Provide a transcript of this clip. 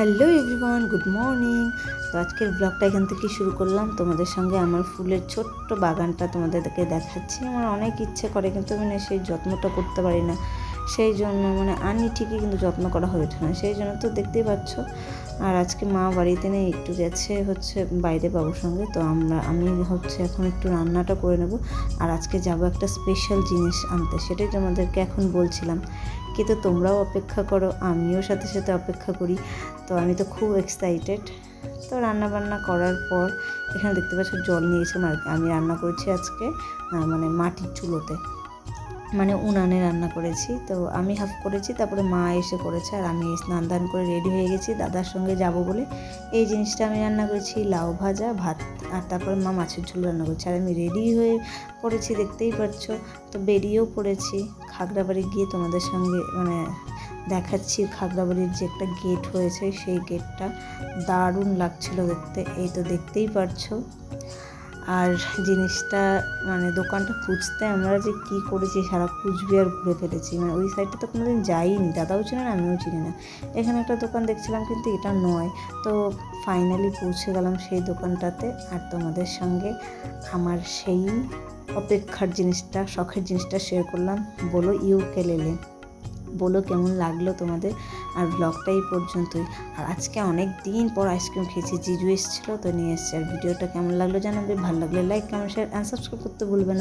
Hello everyone, good morning. তো আজকের ব্লগটা এখান থেকে শুরু করলাম। তোমাদের সঙ্গে আমার ফুলের ছোট্ট বাগানটা তোমাদেরকে দেখাচ্ছি। আমার অনেক ইচ্ছে করে, কিন্তু আমি সেই যত্নটা করতে পারি না। সেই জন্য আনি ঠিকই, কিন্তু যত্ন করা হয়ে ওঠে না। সেই জন্য তো দেখতেই পাচ্ছ। আর আজকে মা বাড়িতে নেই, একটু গেছে বাইরে বাবুর সঙ্গে। তো আমি এখন একটু রান্নাটা করে নেব। আর আজকে যাব একটা স্পেশাল জিনিস আনতে, সেটাই তোমাদেরকে এখন বলছিলাম। কিন্তু তোমরাও অপেক্ষা করো, আমিও সাথে সাথে অপেক্ষা করি। তো আমি তো খুব এক্সাইটেড। তো রান্না বান্না করার পর এখানে দেখতে পাচ্ছ জল নিয়েছিলাম। আর আমি রান্না করেছি আজকে মাটির চুলোতে, উনানে রান্না করেছি। তো আমি হাফ করেছি, তারপরে মা এসে করেছে। আর আমি স্নান দান করে রেডি হয়ে গেছি দাদার সঙ্গে যাব বলে। এই জিনিসটা আমি রান্না করেছি, লাউ ভাজা, ভাত, আর তারপরে মা মাছের ঝোল রান্না করেছে। আর আমি রেডি হয়ে পড়েছি, দেখতেই পাচ্ছ। তো বেরিয়েও পড়েছি খাগড়াবাড়ি গিয়ে তোমাদের সঙ্গে দেখাচ্ছি। খাগড়াবাড়ির যে একটা গেট হয়েছে, সেই গেটটা দারুণ লাগছিল দেখতে। এই তো দেখতেই পারছো। আর জিনিসটা দোকানটা খুঁজতে আমরা যে কী করেছি, সারা কুচবিহার ঘুরে ফেলেছি। ওই সাইডটা তো কোনোদিন যাইনি, দাদাও চিনি না, আমিও চিনি না। এখানে একটা দোকান দেখছিলাম, কিন্তু এটা নয়। তো ফাইনালি পৌঁছে গেলাম সেই দোকানটাতে। আর তোমাদের সঙ্গে আমার সেই অপেক্ষার জিনিসটা, শখের জিনিসটা শেয়ার করলাম। বলো ইউকেলেলে, বলো কেমন লাগলো তোমাদের। আর ব্লগটা এই পর্যন্তই। আর আজকে অনেক দিন পর আইসক্রিম খেয়েছি, জিজু এসেছিলো তো নিয়ে এসেছি। আর ভিডিওটা কেমন লাগলো জানাবে, ভালো লাগলে like, comment, share and subscribe করতে ভুলবে না।